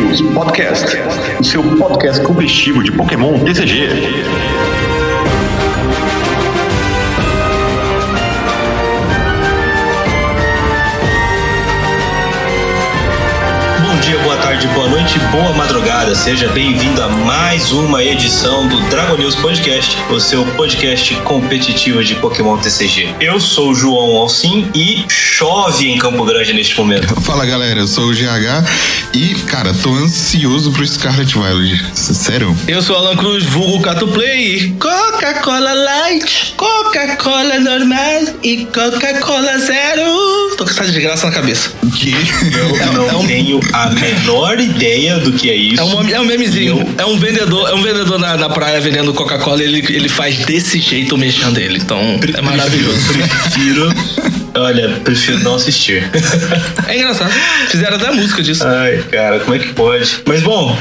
News Podcast, o seu podcast competitivo de Pokémon TCG. Bom dia, boa tarde, boa noite, boa madrugada. Seja bem-vindo a mais uma edição do Dragon News Podcast, o seu podcast competitivo de Pokémon TCG. Eu sou o João Alcim e chove em Campo Grande neste momento. Fala galera, eu sou o GH e, cara, tô ansioso pro Scarlet Violet. Sério? Eu sou Alan Cruz, vulgo Cato Play. Coca-Cola Light, Coca-Cola normal e Coca-Cola Zero. Tô com essa desgraça na cabeça. O quê? Eu não tenho a menor ideia do que é isso. É um memezinho. É um vendedor na praia vendendo Coca-Cola e ele faz desse jeito o mexendo dele. Então, é maravilhoso. Prefiro não assistir. É engraçado. Fizeram até música disso. Ai, cara, como é que pode? Mas bom,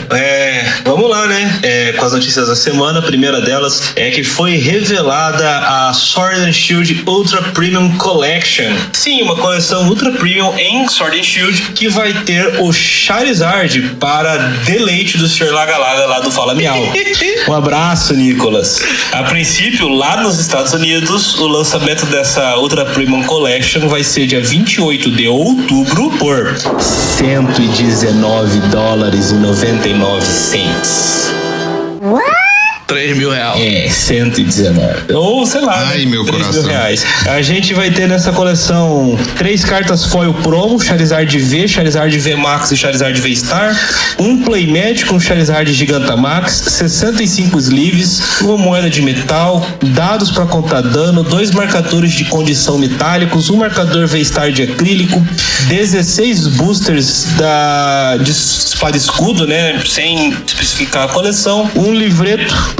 vamos lá, né? Com as notícias da semana. A primeira delas é que foi revelada a Sword and Shield Ultra Premium Collection. Sim, uma coleção Ultra Premium em Sword and Shield que vai ter o Charizard para deleite do Sr. Laga-Laga lá do Fala Miau. Um abraço, Nicolas. A princípio, lá nos Estados Unidos, o lançamento dessa Ultra Premium Collection vai ser dia 28 de outubro por $119,99. What? R$3.000. 119. Ou sei lá. Ai, meu coração. R$3.000. A gente vai ter nessa coleção 3 cartas foil promo: Charizard V, Charizard V Max e Charizard V Star. Um Playmat com Charizard Gigantamax, 65 sleeves, uma moeda de metal, dados para contar dano, 2 marcadores de condição metálicos, um marcador V Star de acrílico, 16 boosters de espada escudo, né? Sem especificar a coleção, um livreto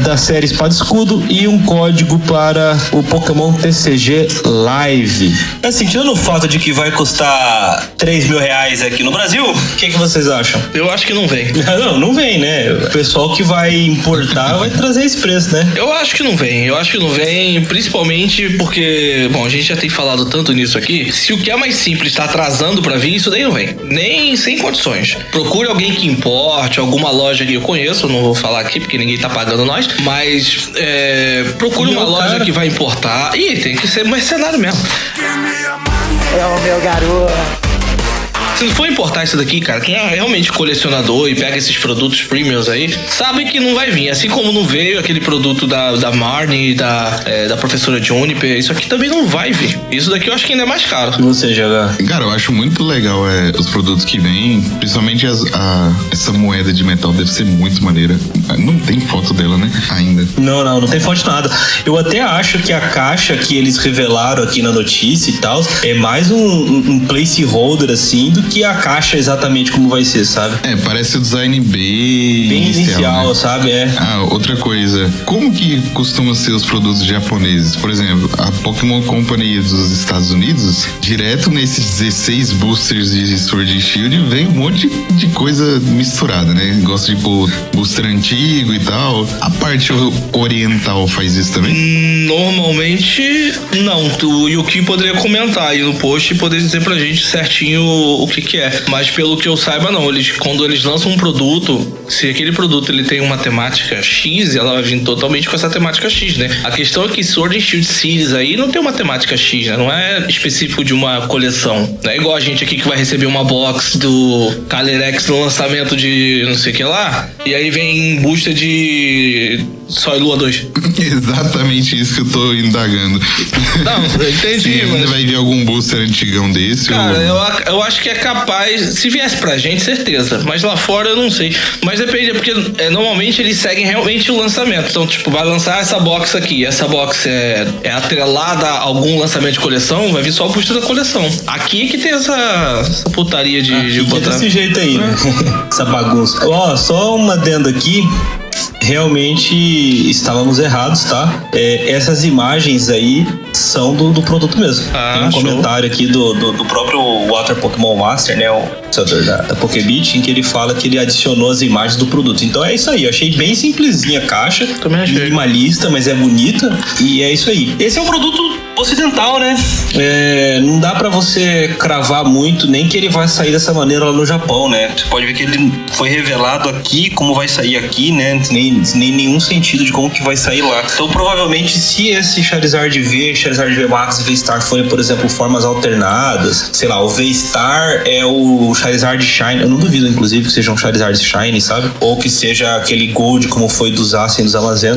da série Espada Escudo e um código para o Pokémon TCG Live. Sentindo o fato de que vai custar R$3.000 aqui no Brasil, o que vocês acham? Eu acho que não vem. Não vem, né? O pessoal que vai importar vai trazer esse preço, né? Eu acho que não vem, principalmente porque, bom, a gente já tem falado tanto nisso aqui. Se o que é mais simples tá atrasando pra vir, isso daí não vem. Nem sem condições. Procure alguém que importe, alguma loja que eu conheço, não vou falar aqui porque ninguém tá pagando nós, mas procure uma loja que vai importar. E tem que ser mercenário mesmo. É o meu garoto. Se não for importar isso daqui, cara, quem é realmente colecionador e pega esses produtos premiums aí, sabe que não vai vir. Assim como não veio aquele produto da Marnie, da professora Juniper, isso aqui também não vai vir. Isso daqui eu acho que ainda é mais caro. E você, GH? Cara, eu acho muito legal os produtos que vêm, principalmente essa moeda de metal deve ser muito maneira. Não tem foto dela, né? Ainda. Não tem foto de nada. Eu até acho que a caixa que eles revelaram aqui na notícia e tal é mais um placeholder, assim, do que a caixa exatamente como vai ser, sabe? Parece o design bem inicial, né? Sabe? Outra coisa, como que costumam ser os produtos japoneses? Por exemplo, a Pokémon Company dos Estados Unidos, direto nesses 16 boosters de Sword and Shield, vem um monte de coisa misturada, né? Gosta de pôr booster antigo e tal. A parte oriental faz isso também? Normalmente, não. O Yuki poderia comentar aí no post e poder dizer pra gente certinho o que é. Mas pelo que eu saiba, não. Quando eles lançam um produto, se aquele produto ele tem uma temática X, ela vai vir totalmente com essa temática X, né? A questão é que Sword and Shield Series aí não tem uma temática X, né? Não é específico de uma coleção. Não é igual a gente aqui que vai receber uma box do Calyrex no lançamento de não sei o que lá, e aí vem booster de Sol e Lua 2. Exatamente isso que eu tô indagando. Não, eu entendi, mas... Ainda vai vir algum booster antigão desse? Cara, eu acho que é capaz, se viesse pra gente, certeza, mas lá fora eu não sei. Mas depende, porque normalmente eles seguem realmente o lançamento. Então, tipo, vai lançar essa box aqui, essa box é atrelada a algum lançamento de coleção, vai vir só o booster da coleção. Aqui é que tem essa putaria de botar. Desse jeito aí, né? Essa bagunça. Só um adendo aqui. Realmente estávamos errados, tá? Essas imagens aí são do produto mesmo. Tem um comentário aqui do próprio Water Pokémon Master, né? O administrador da Pokébit, em que ele fala que ele adicionou as imagens do produto. Então é isso aí, eu achei bem simplesinha a caixa. Também achei. Minimalista, mas é bonita. E é isso aí. Esse é um produto ocidental, né? não dá pra você cravar muito, nem que ele vai sair dessa maneira lá no Japão, né? Você pode ver que ele foi revelado aqui, como vai sair aqui, né? Nem nenhum sentido de como que vai sair lá. Então, provavelmente, se esse Charizard V, Charizard V Max e V-Star forem, por exemplo, formas alternadas, sei lá, o V-Star é o Charizard Shine, eu não duvido, inclusive, que seja um Charizard Shine, sabe? Ou que seja aquele Gold, como foi dos Zacian e dos Amazen,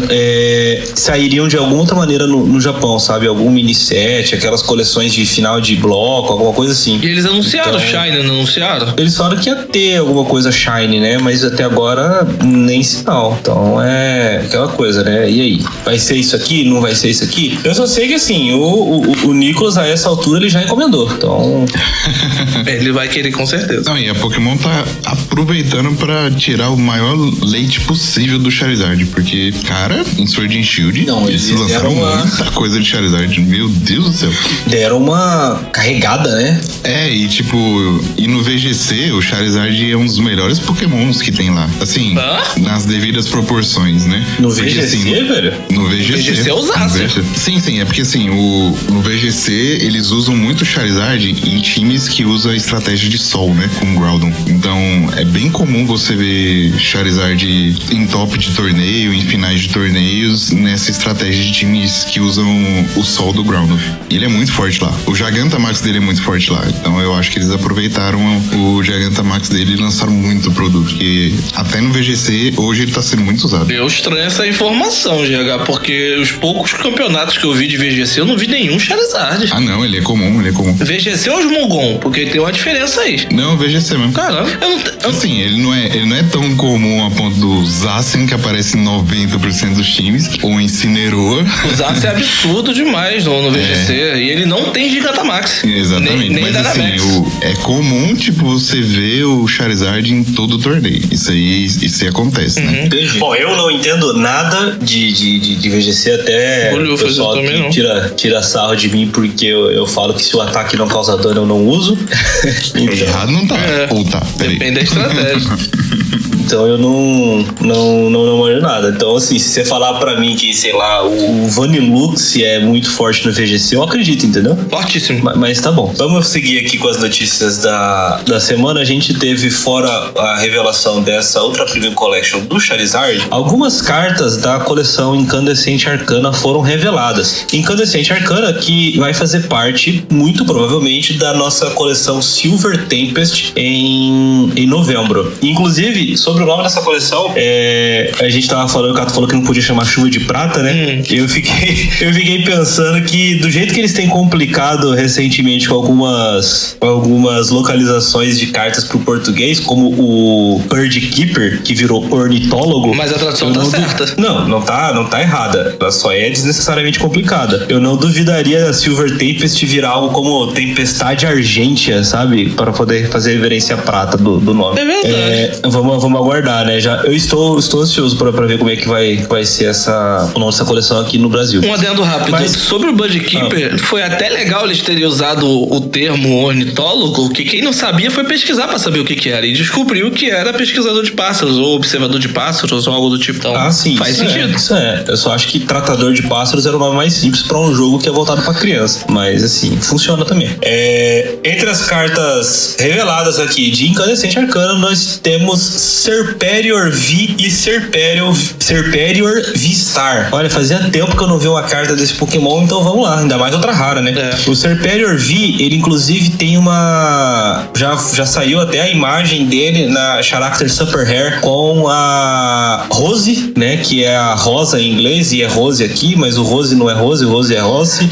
sairiam de alguma outra maneira no Japão, sabe? Algum mini set, aquelas coleções de final de bloco, alguma coisa assim. E eles anunciaram então, Shine, não anunciaram? Eles falaram que ia ter alguma coisa Shine, né? Mas até agora, nem sinal. Então é aquela coisa, né? E aí? Vai ser isso aqui? Não vai ser isso aqui? Eu só sei que assim, o Nicolas a essa altura ele já encomendou. Então. Ele vai querer com certeza. Não, e a Pokémon tá aproveitando pra tirar o maior leite possível do Charizard. Porque, cara, em Sword and Shield, Não, eles eles lançaram deram uma- muita coisa de Charizard. Meu Deus do céu. Deram uma carregada, né? E tipo, e no VGC, o Charizard é um dos melhores Pokémons que tem lá. Assim, nas devidas proporções, né? No Porque, VGC, assim, velho? No VGC. VGC é o Zacian. Sim, é porque assim, no VGC eles usam muito Charizard em times que usam a estratégia de sol, né? Com Groudon. Então é bem comum você ver Charizard em top de torneio, em finais de torneios, nessa estratégia de times que usam o sol do Groudon. E ele é muito forte lá. O Gigantamax dele é muito forte lá. Então eu acho que eles aproveitaram o Gigantamax dele e lançaram muito produto. Porque até no VGC, hoje ele tá sendo muito usado. Eu estranho essa informação, GH, porque os poucos campeonatos que eu vi de VGC, eu não vi nenhum Charizard. Ah, não, ele é comum. VGC ou os Mogon? Porque tem uma diferença aí. Não, VGC mesmo. Caramba, Assim, ele não é tão comum a ponto do Zacian, que aparece em 90% dos times, ou Incineroar. o Zacian é absurdo demais no VGC. E ele não tem Gigantamax. Exatamente, Nem mas assim, Dynamax. é comum, tipo, você ver o Charizard em todo o torneio. Isso aí acontece, né? Entendi. Bom, eu não entendo nada de VGC, até Olha, o pessoal eu também não. que tira sarro de mim porque eu falo que se o ataque não causa dano eu não uso. Então, Errado não tá. Ou tá, peraí. Depende da estratégia. então eu não manjo nada. Então assim, se você falar pra mim que, sei lá, o Vanillux é muito forte no VGC, eu acredito, entendeu? Fortíssimo. Mas tá bom. Vamos seguir aqui com as notícias da semana. A gente teve, fora a revelação dessa outra Premium Collection do Charizard, algumas cartas da coleção Incandescente Arcana foram reveladas. Incandescente Arcana que vai fazer parte, muito provavelmente, da nossa coleção Silver Tempest em novembro. Inclusive, sobre o nome dessa coleção, a gente tava falando, o Cato falou que não podia chamar Chuva de Prata, né? Eu fiquei pensando que do jeito que eles têm complicado recentemente com algumas localizações de cartas pro português, como o Bird Keeper, que virou ornitólogo. Mas a tradução tá certa. Não tá errada. Ela só é desnecessariamente complicada. Eu não duvidaria a Silver Tempest virar algo como Tempestade Argentia, sabe? Para poder fazer reverência à prata do nome. É verdade. Vamos aguardar, né? Eu estou ansioso pra ver como é que vai ser o nome dessa coleção aqui no Brasil. Um adendo rápido. Mas- Sobre o Bird Keeper, foi até legal eles terem usado o termo ornitólogo, que quem não sabia foi pesquisar pra saber o que era. E descobriu que era pesquisador de pássaros, ou observador de pássaros, ou algo do tipo. Então, Sim, faz isso sentido. Isso é. Eu só acho que Tratador de Pássaros era o nome mais simples pra um jogo que é voltado pra criança. Mas, assim, funciona também. Entre as cartas reveladas aqui de Incandescente Arcana, nós temos Serperior V e Serperior V-Star. Olha, fazia tempo que eu não vi uma carta desse Pokémon, então vamos lá. Ainda mais outra rara, né? O Serperior V, ele inclusive tem uma... Já saiu até a imagem dele na Character Super Hair com a Rose, né? Que é a rosa em inglês e é Rose aqui, mas o Rose não é Rose, o Rose é Rose.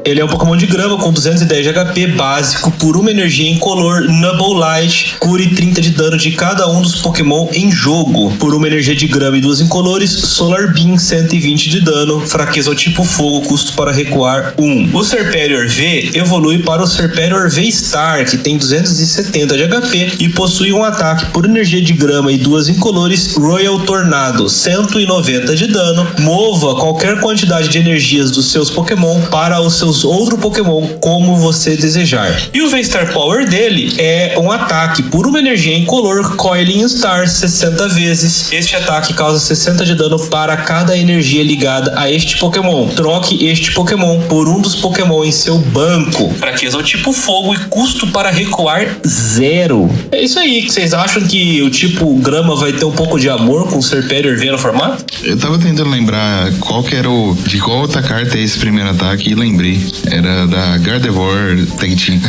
Ele é um Pokémon de grama com 210 de HP básico por uma energia incolor, Nubble Light, cure 30 de dano de cada um dos Pokémon em jogo. Por uma energia de grama e 2 incolores, Solar Beam 120 de dano, fraqueza ao tipo fogo, custo para recuar 1. O Serperior V evolui para o Serperior V-Star, que tem 270 de HP e possui um ataque por energia de grama e 2 incolores, Royal Tornado, 190 de dano. Mova qualquer quantidade de energias dos seus Pokémon para os seus outros Pokémon como você desejar. E o V-Star Power dele é um ataque por uma energia incolor, Coiling Star 60 vezes. Este ataque causa 60 de dano para cada energia ligada a este Pokémon. Troque este Pokémon por um dos Pokémon em seu banco. Fraqueza ao tipo fogo e custo para recuar 0. É isso aí. Que vocês acham que o tipo grama vai ter um pouco de amor com o Serperior vendo o formato? Eu tava tentando lembrar qual que era de qual outra carta é esse primeiro ataque e lembrei. Era da Gardevoir Tag Team.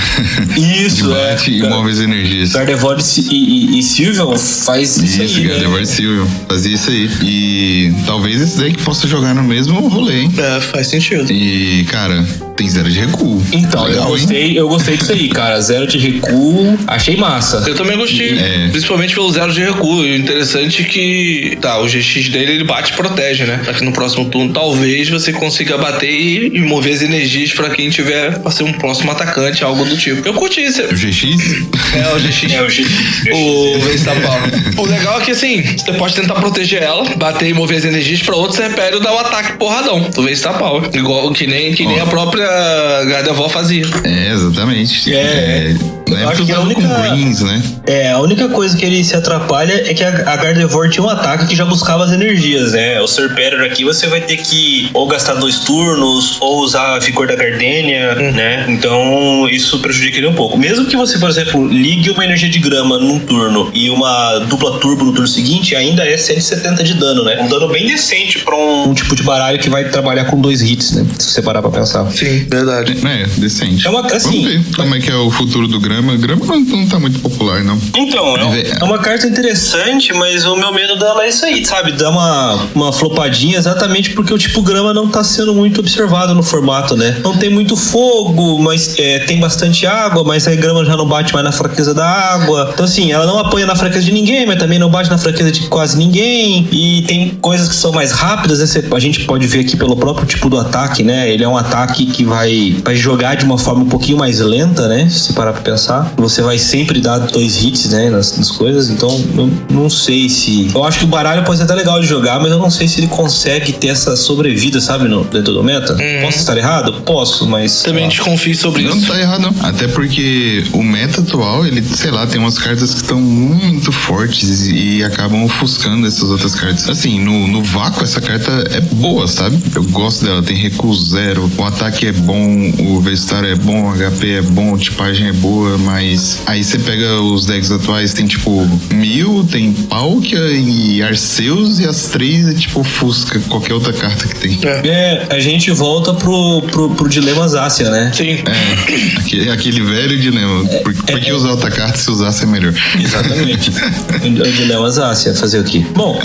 Isso, e móveis energias. Gardevoir e Sylveon faz isso aí, Gardevoir e Sylveon fazia isso aí. E talvez esse daí que possa jogar no mesmo rolê, hein? Faz sentido. E, cara, tem 0 de recuo. Então, legal, eu gostei disso aí, cara. 0 de recuo, achei massa. Eu também gostei, principalmente pelo 0 de recuo. E o interessante é que, o GX dele, ele bate e protege, né? Aqui no próximo turno, talvez você consiga bater e mover as energias pra quem tiver, pra ser um próximo atacante, algo do tipo. Eu curti isso. O GX? O GX. O Veistapal. O legal é que, assim, você pode tentar proteger ela, bater e mover as energias pra outro Serpério dar o ataque porradão do Veistapal. Igual que nem a própria Gardevoir fazia. Exatamente. Na época acho que usava com greens, né? A única coisa que ele se atrapalha é que a Gardevoir tinha um ataque que já buscava as energias, né? O Serperior aqui você vai ter que ou gastar 2 turnos ou usar a Vigor da Gardenia, né? Então isso prejudica ele um pouco. Mesmo que você, por exemplo, ligue uma energia de grama num turno e uma dupla turbo no turno seguinte, ainda é 170 de dano, né? Um dano bem decente pra um tipo de baralho que vai trabalhar com 2 hits, né? Se você parar pra pensar. Sim, verdade. Decente. Vamos ver como é que é o futuro do grama. Grama não tá muito popular, não. Então, é uma carta interessante, mas o meu medo dela é isso aí, sabe? Dar uma flopadinha exatamente porque o tipo grama não tá sendo muito observado no formato, né? Não tem muito fogo, mas tem bastante água, mas a grama já não bate mais na fraqueza da água. Então, assim, ela não apanha na fraqueza de ninguém, mas também não bate na fraqueza de quase ninguém. E tem coisas que são mais rápidas, né? A gente pode ver aqui pelo próprio tipo do ataque, né? Ele é um ataque que vai jogar de uma forma um pouquinho mais lenta, né? Se parar pra pensar. Você vai sempre dar 2 hits, né? Nas coisas. Então, eu não sei se... Eu acho que o baralho pode ser até legal de jogar, mas eu não sei se ele consegue ter essa sobrevida, sabe? Dentro do meta. Posso estar errado? Posso, mas... Também desconfio sobre isso. Não tá errado, não. Até porque o meta atual, ele, sei lá, tem umas cartas que estão muito fortes e acabam ofuscando essas outras cartas. Assim, no vácuo, essa carta é boa, sabe? Eu gosto dela. Tem recuo 0, o ataque é bom, o Vestar é bom, o HP é bom, a tipagem é boa, mas aí você pega os decks atuais, tem tipo Mil, tem Palkia e Arceus, e as 3 é tipo ofusca qualquer outra carta que tem. A gente volta pro dilema Zacian, né? Sim. Aquele velho dilema. Por que usar outra carta se usasse é melhor? Exatamente. O dilema Zacian, fazer o quê? Bom,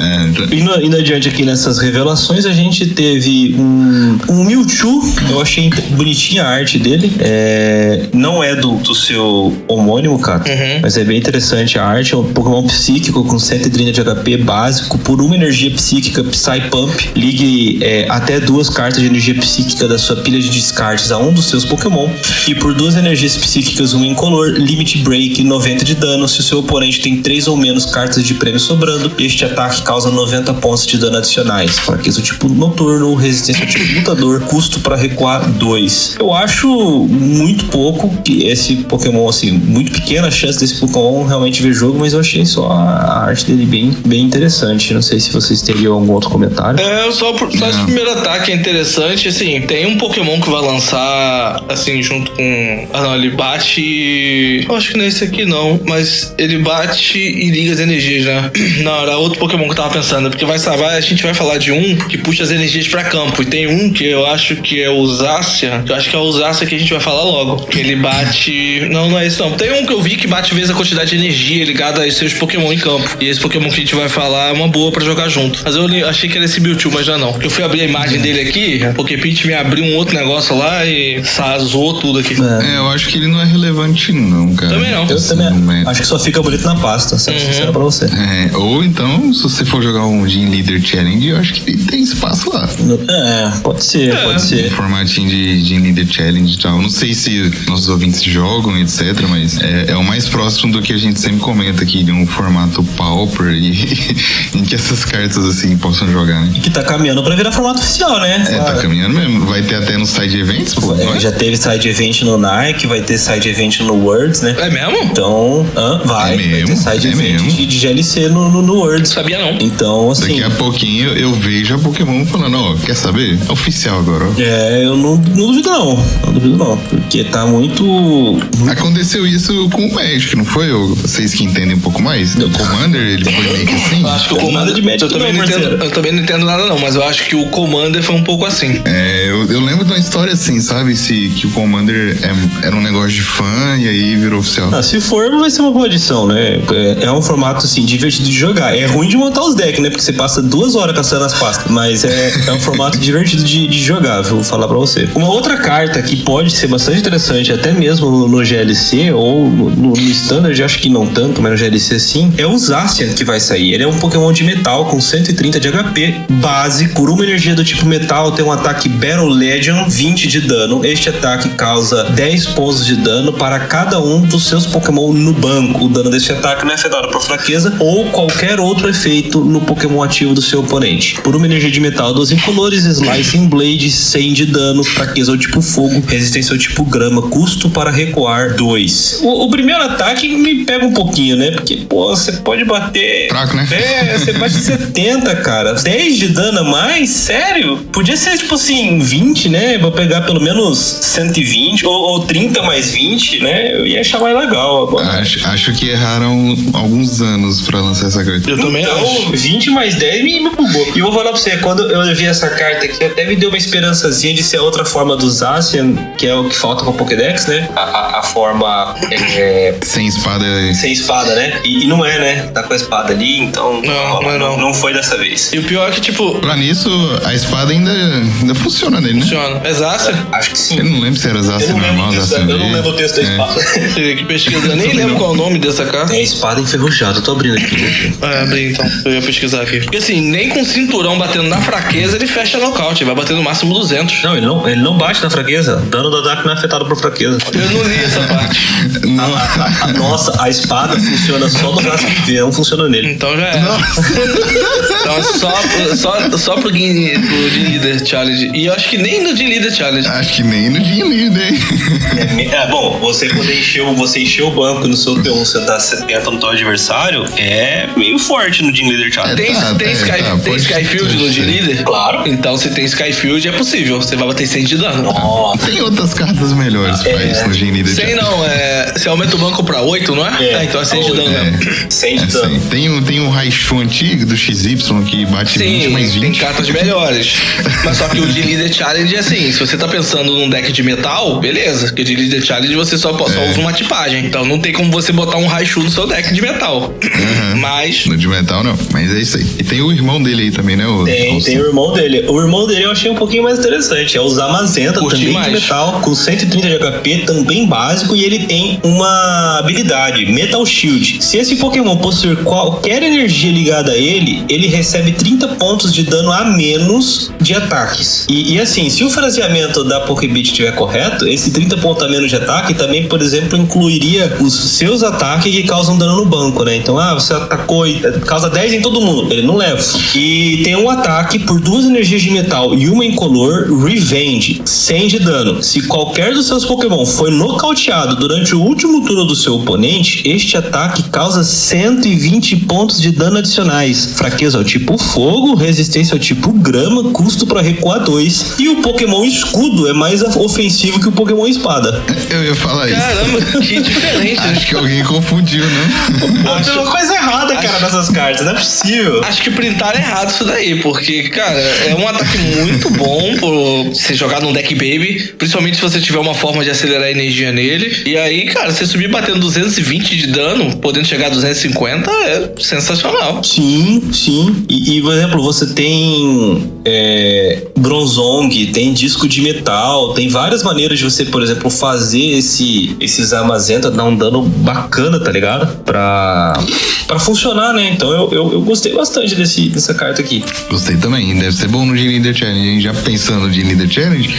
indo adiante aqui nessas revelações, a gente teve um Mewtwo. Eu achei bonitinha a arte dele. Não é do seu homônimo, cara, mas é bem interessante a arte. É um Pokémon psíquico com 130 de HP básico por uma energia psíquica Psy Pump. Ligue até 2 cartas de energia psíquica da sua pilha de descartes a um dos seus Pokémon, e por 2 energias psíquicas, um incolor, Limit Break 90 de dano. Se o seu oponente tem 3 ou menos cartas de prêmio sobrando, este ataque causa 90 pontos de dano adicionais. Fraqueza tipo noturno, resistência tipo lutador, custo para recuar 2. Eu acho muito pouco que esse Pokémon, assim, muito pequena a chance desse Pokémon realmente ver jogo, mas eu achei só a arte dele bem interessante. Não sei se vocês teriam algum outro comentário. Só esse primeiro ataque é interessante, assim, tem um Pokémon que vai lançar, assim, junto com... ele bate... Eu acho que não é esse aqui, não, mas ele bate e liga as energias, né? Não, era outro Pokémon que eu tava pensando, porque a gente vai falar de um que puxa as energias pra campo, e tem um que eu acho que é o Zacian, eu acho que é o Zacian que a gente vai falar logo, que ele bate... Não é esse não. Tem um que eu vi que bate vezes a quantidade de energia ligada aos seus Pokémon em campo, e esse Pokémon que a gente vai falar é uma boa pra jogar junto. Mas eu achei que era esse Mewtwo, mas já não. Eu fui abrir a imagem dele aqui, a Poképeach me abriu um outro negócio lá e zoou tudo aqui. Eu acho que ele não é relevante não, cara. Também não. Eu também acho que só fica bonito na pasta, sendo sincero pra você. Ou então, se você for jogar um Gym Leader Challenge, eu acho que tem espaço lá. Pode ser. Um formatinho de Gym Leader Challenge e tal. Não sei se nossos ouvintes jogam, etc. etc, mas é o mais próximo do que a gente sempre comenta aqui, de um formato Pauper e em que essas cartas assim possam jogar, né? Que tá caminhando pra virar formato oficial, né? Tá caminhando mesmo. Vai ter até no side events, pô. Já teve side event no Nike, vai ter side event no Worlds, né? É mesmo? Então, vai ter side event de GLC no Worlds. Sabia não. Então, assim... Daqui a pouquinho eu vejo a Pokémon falando, ó, quer saber? É oficial agora, ó. Eu não duvido não, porque tá muito... Aconteceu isso com o Magic, não foi? Vocês que entendem um pouco mais? O Commander, ele foi meio que assim? Eu acho que o Commander de Magic eu também não entendo nada não, mas eu acho que o Commander foi um pouco assim. Eu lembro de uma história assim, sabe? Que o Commander era um negócio de fã e aí virou oficial. Se for, vai ser uma boa edição, né? É um formato, assim, divertido de jogar. É ruim de montar os decks, né? Porque você passa 2 horas caçando as pastas. Mas é um formato divertido de jogar, vou falar pra você. Uma outra carta que pode ser bastante interessante, até mesmo no GLC ou no Standard, acho que não tanto, mas no GLC sim, é o Zacian que vai sair. Ele é um Pokémon de metal com 130 de HP, base, por uma energia do tipo metal, tem um ataque Battle Legion, 20 de dano. Este ataque causa 10 pontos de dano para cada um dos seus Pokémon no banco. O dano deste ataque não é afetado por fraqueza ou qualquer outro efeito no Pokémon ativo do seu oponente. Por uma energia de metal, 2 incolores, Slicing Blade, 100 de dano, fraqueza ao tipo fogo, resistência ao tipo grama, custo para recuar 2. O primeiro ataque me pega um pouquinho, né? Porque, pô, você pode bater... Fraco, né? Você bate 70, cara. 10 de dano a mais? Sério? Podia ser, tipo assim, 20, né? Vou pegar pelo menos 120 ou 30 mais 20, né? Eu ia achar mais legal agora. Acho que erraram alguns anos pra lançar essa carta. Eu também acho. 20 mais 10 me bugou. E vou falar pra você, quando eu vi essa carta aqui, até me deu uma esperançazinha de ser a outra forma do Zacian, que é o que falta com o Pokédex, né? A forma... Sem espada. Sem espada, né? E não é, né? Tá com a espada ali, então... Não foi dessa vez. E o pior é que, tipo... Pra nisso, a espada ainda funciona nele, né? Funciona. É Zacian? Acho que sim. Eu não lembro se era Zacian normal, Zacian Eu não lembro o texto da espada. Que pesquisa, eu nem lembro qual é o nome dessa carta. É espada enferrujada, eu tô abrindo aqui. Abri então. Eu ia pesquisar aqui. Porque assim, nem com cinturão batendo na fraqueza ele fecha nocaute. Ele vai bater no máximo 200. Não, ele não bate na fraqueza. Dano do ataque não é afetado por fraqueza. Eu não li essa parte. Nossa, a espada funciona só no braço de ver, não funciona nele. Então já é. Então só pro Gin Leader Challenge. E eu acho que nem no Gin Leader Challenge. Acho que nem no Gin Leader. Bom, você poder encher o banco no seu T1, você dá 70 no teu adversário, é meio forte no Gin Leader Challenge. Tem Skyfield no Gin Leader? Claro. Então se tem Skyfield é possível. Você vai bater 100 de dano. Tem outras cartas melhores pra isso no Gin Leader. 100 não, você aumenta o banco pra 8, não é? Então é 100 de dano mesmo. 100 de dano. Tem um Raichu antigo do XY que bate 20 mais 20. Tem cartas melhores. Mas só que o Gin Leader Challenge é assim, se você tá pensando num deck de metal, beleza. Porque o Gin Leader Challenge você só usa uma tipagem. Então não tem como você botar um Raichu no seu deck de metal. Mas... No de metal não, mas é isso aí. E tem o irmão dele aí também, né? Tem o irmão dele. O irmão dele eu achei um pouquinho mais interessante. É o Zamazenta, também de metal, com 130 de HP, também básico. E ele tem uma habilidade, Metal Shield. Se esse Pokémon possuir qualquer energia ligada a ele, ele recebe 30 pontos de dano a menos de ataques. E assim, se o fraseamento da Pokébit estiver correto, esse 30 pontos a menos de ataque também, por exemplo, incluiria os seus ataques que causam dano no banco, né? Então, você atacou e causa 10 em todo mundo, ele não leva. E tem um ataque por 2 energias de metal e uma incolor, Revenge, 100 de dano. Se qualquer dos seus Pokémon foi nocauteado durante o último turno do seu oponente, este ataque causa 120 pontos de dano adicionais. Fraqueza ao tipo fogo, resistência ao tipo grama, custo para recuar 2. E o Pokémon escudo é mais ofensivo que o Pokémon espada. Eu ia falar isso. Caramba, que diferente. Acho que alguém confundiu, né? Tem uma coisa errada, cara, nessas cartas, não é possível. Acho que printaram errado isso daí, porque, cara, é um ataque muito bom por você jogar num deck baby, principalmente se você tiver uma forma de acelerar a energia nele. E aí, cara, você subir batendo 220 de dano, podendo chegar a 250, é sensacional. Sim. E por exemplo, você tem Bronzong, tem disco de metal, tem várias maneiras de você, por exemplo, fazer esses Zamazenta dar um dano bacana, tá ligado? Pra funcionar, né? Então eu gostei bastante dessa carta aqui. Gostei também, deve ser bom no G-Leader Challenge, hein? Já pensando no G-Leader Challenge?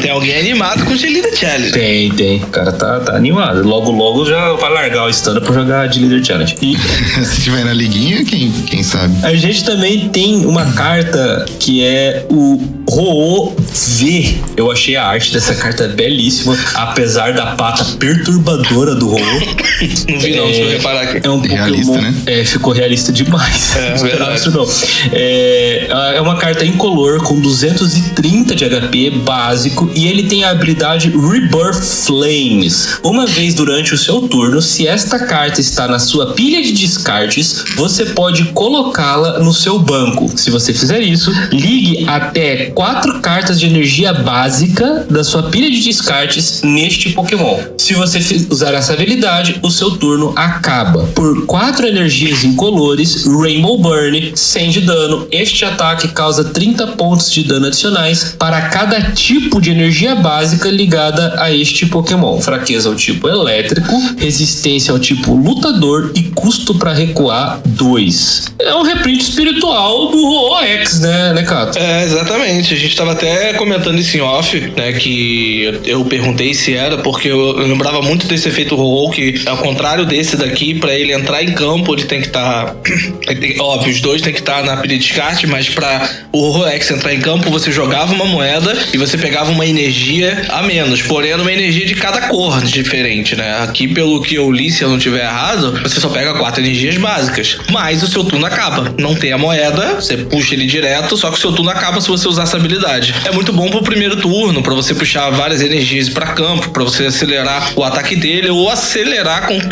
Tem alguém animado com o G-Leader Challenge. Tem. O cara tá animado. Logo já vai largar o stand pra jogar de Leader Challenge. E se tiver na liguinha, quem sabe? a gente também tem uma carta que é o Ho-Oh V. Eu achei a arte dessa carta belíssima, apesar da pata perturbadora do Ho-Oh. Não vi não, deixa eu reparar aqui. É um realista, Pokémon, né? Ficou realista demais. Não esperava isso não. É uma carta incolor com 230 de HP básico e ele tem a habilidade Rebirth Flames. Uma vez durante o seu turno, se esta carta está na sua pilha de descartes, você pode colocá-la no seu banco. Se você fizer isso, ligue até 4 cartas de energia básica da sua pilha de descartes neste Pokémon. Se você usar essa habilidade, o seu turno acaba. Por 4 energias incolores, Rainbow Burn, 100 de dano. Este ataque causa 30 pontos de dano adicionais para cada tipo de energia básica ligada a este Pokémon. Fraqueza ao tipo elétrico, resistência ao tipo lutador e custo para recuar 2. É um reprint espiritual do Ho-Oh-X, né, Cato? Exatamente. A gente tava até comentando isso em off, né, que eu perguntei se era, porque eu lembrava muito desse efeito Ho-Oh, que ao contrário desse daqui, pra ele entrar em campo, ele tem que estar... Óbvio, os dois tem que estar na pilha de descarte, mas pra o Ho-Oh-X entrar em campo, você jogava uma moeda e você pegava uma energia a menos, porém era uma energia de cada cor diferente, né? Aqui, pelo que eu li, se eu não tiver errado, você só pega 4 energias básicas, mas o seu turno acaba. Não tem a moeda, você puxa ele direto, só que o seu turno acaba se você usar essa habilidade. É muito bom pro primeiro turno, pra você puxar várias energias pra campo, pra você acelerar o ataque dele, ou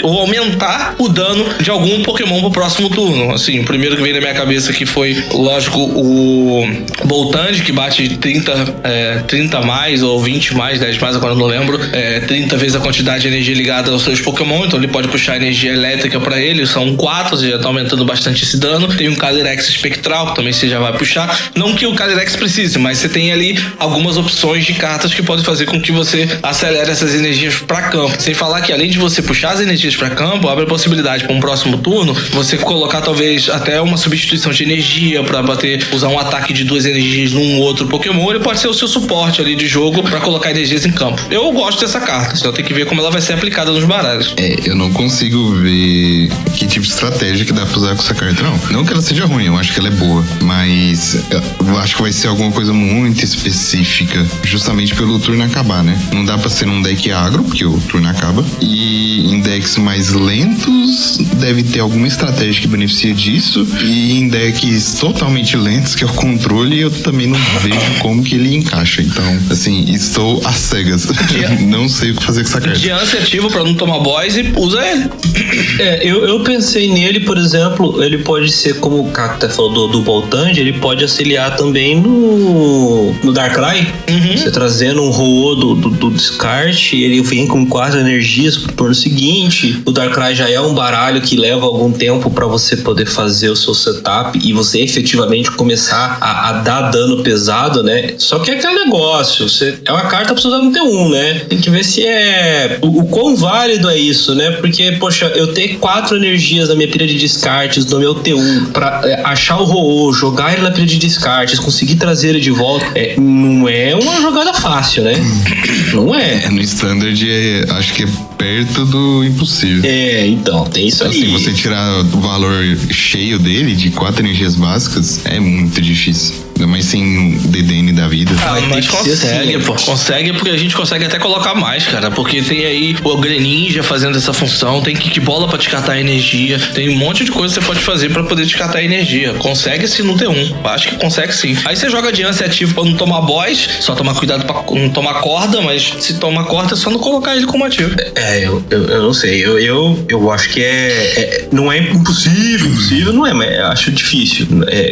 ou aumentar o dano de algum Pokémon pro próximo turno. Assim, o primeiro que veio na minha cabeça aqui foi, lógico, o Boltund, que bate 30 mais, ou 20 mais, 10 mais, agora eu não lembro, 30 vezes a quantidade de energia ligada aos seus Pokémon, então ele pode puxar energia elétrica pra ele, são 4, você já tá aumentando bastante esse dano. Tem um Calyrex espectral, que também você já vai puxar, não que o Calyrex precise, mas você tem ali algumas opções de cartas que podem fazer com que você acelere essas energias pra campo. Sem falar que além de você puxar as energias pra campo, abre a possibilidade para um próximo turno você colocar talvez até uma substituição de energia pra usar um ataque de 2 energias num outro Pokémon. Ele pode ser o seu suporte ali de jogo pra colocar energias em campo. Eu gosto dessa carta, só tem que ver como ela vai ser aplicada nos baralhos. Eu não consigo ver que tipo de estratégia que dá pra usar com essa carta, não. Não que ela seja ruim, eu acho que ela é boa, mas eu acho que vai ser alguma coisa muito específica, justamente pelo turno acabar, né? Não dá pra ser num deck agro, porque o turno acaba, e em decks mais lentos deve ter alguma estratégia que beneficia disso, e em decks totalmente lentos, que é o controle, eu também não vejo como que ele encaixa. Então, assim, estou às cegas. Não sei o que fazer com essa carta. Diance ativo pra não tomar boys e usa ele. Eu pensei nele, por exemplo, ele pode ser, como o Caco até falou do Boltund, ele pode auxiliar também no Darkrai. Você trazendo um Ho-Oh do descarte, ele vem com 4 energias pro turno seguinte. O Darkrai já é um baralho que leva algum tempo pra você poder fazer o seu setup e você efetivamente começar a dar dano pesado, né? Só que é aquele negócio, é uma carta pra você usar no T1, né? Tem que ver se o quão válido é isso, né? Porque, poxa, eu ter 4 energias na minha pilha de descartes no meu T1 pra achar o Ho-Oh, jogar ele na pilha de descartes, conseguir trazer ele de volta, não é uma jogada fácil, né? Não é. No Standard, acho que é perto do impossível. Então, tem isso aí. Assim, você tirar o valor cheio dele, de 4 energias básicas, é muito difícil. Ainda mais sem DDN da vida. Mas consegue, assim, pô. Consegue, porque a gente consegue até colocar mais, cara. Porque tem aí o Greninja fazendo essa função, tem Kickbola pra descartar energia, tem um monte de coisa que você pode fazer pra poder descartar energia. Consegue sim no T1. Acho que consegue sim. Aí você joga Diance ativo pra não tomar boss, só tomar cuidado pra não tomar corda, mas se tomar corda é só não colocar ele como ativo. Eu não sei. Eu acho que não é impossível, não é, mas acho difícil.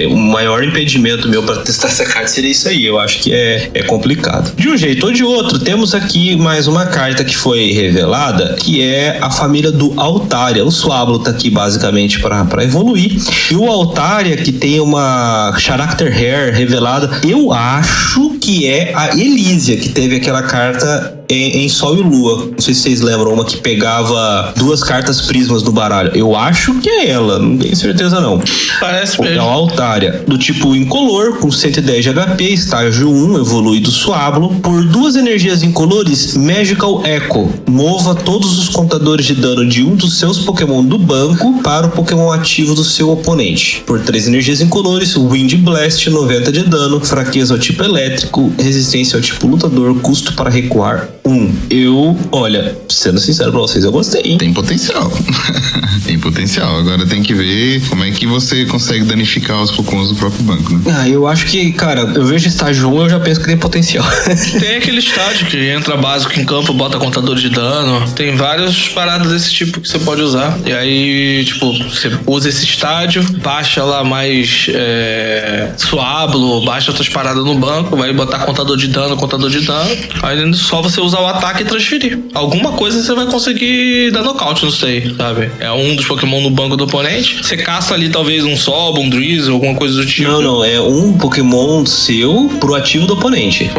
O maior impedimento meu pra hora de testar essa carta seria isso aí. Eu acho que é complicado. De um jeito ou de outro, temos aqui mais uma carta que foi revelada, que é a família do Altaria. O Swablu tá aqui basicamente para evoluir. E o Altaria, que tem uma Character Hair revelada, eu acho que é a Elysia, que teve aquela carta em Sol e Lua. Não sei se vocês lembram, uma que pegava 2 cartas prismas do baralho. Eu acho que é ela, não tenho certeza não. Parece É mesmo. o Altaria, do tipo incolor, com 110 de HP, estágio 1, evolui do Swablu. Por 2 energias incolores, Magical Echo. Mova todos os contadores de dano de um dos seus Pokémon do banco para o Pokémon ativo do seu oponente. Por 3 energias incolores, Wind Blast, 90 de dano, fraqueza ao tipo elétrico, resistência ao tipo lutador, custo para recuar 1. Olha, sendo sincero pra vocês, eu gostei, hein? Tem potencial. Tem potencial. Agora tem que ver como é que você consegue danificar os Pokémons do próprio banco, né? Eu acho que, cara, eu vejo estágio 1, eu já penso que tem potencial. Tem aquele estágio que entra básico em campo, bota contador de dano. Tem várias paradas desse tipo que você pode usar. E aí, tipo, você usa esse estádio, baixa lá mais Swablu, baixa outras paradas no banco, vai botar contador de dano. Aí só você usar o ataque e transferir. Alguma coisa você vai conseguir dar nocaute, não sei, sabe? É um dos Pokémon no banco do oponente. Você caça ali talvez um Sob, um Drizzle, alguma coisa do tipo. Não, é um Pokémon seu pro ativo do oponente.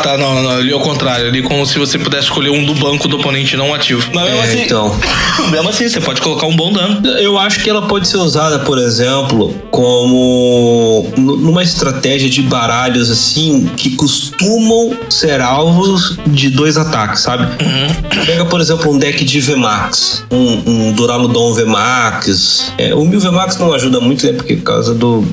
Tá, não, ali é o contrário. Ali como se você pudesse escolher um do banco do oponente não ativo. Mas mesmo assim, então. mesmo assim, você pode colocar um bom dano. Eu acho que ela pode ser usada, por exemplo, como numa estratégia de baralhos assim, que costumam ser alvos de 2 ataques, sabe? Pega, por exemplo, um deck de VMAX, um Duraludon VMAX. O Mil VMAX não ajuda muito, né? Porque por causa do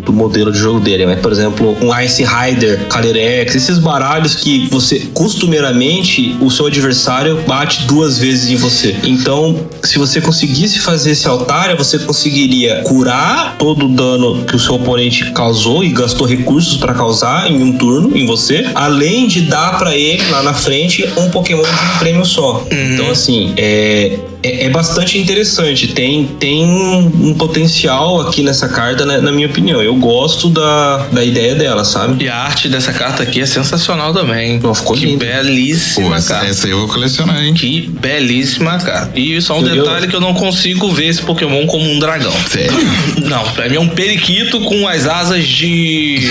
modelo de jogo dele, mas, por exemplo, um Ice Rider, Calyrex, esses baralhos que você, costumeiramente, o seu adversário bate 2 vezes em você. Então, se você conseguisse fazer esse Altaria, você conseguiria curar todo o dano que o seu oponente causou e gastou recursos para causar em um turno em você, além de dar para ele, lá na frente, um Pokémon de um prêmio só. Então, assim, é bastante interessante. Tem um potencial aqui nessa carta, né, na minha opinião. Eu gosto da ideia dela, sabe? E a arte dessa carta aqui é sensacional também. Não, ficou que lindo. belíssima Pô, carta. essa eu vou colecionar, hein? Que belíssima carta. E só um Entendeu? detalhe que eu não consigo ver esse Pokémon como um dragão. Sério? Não, pra mim é um periquito com as asas de...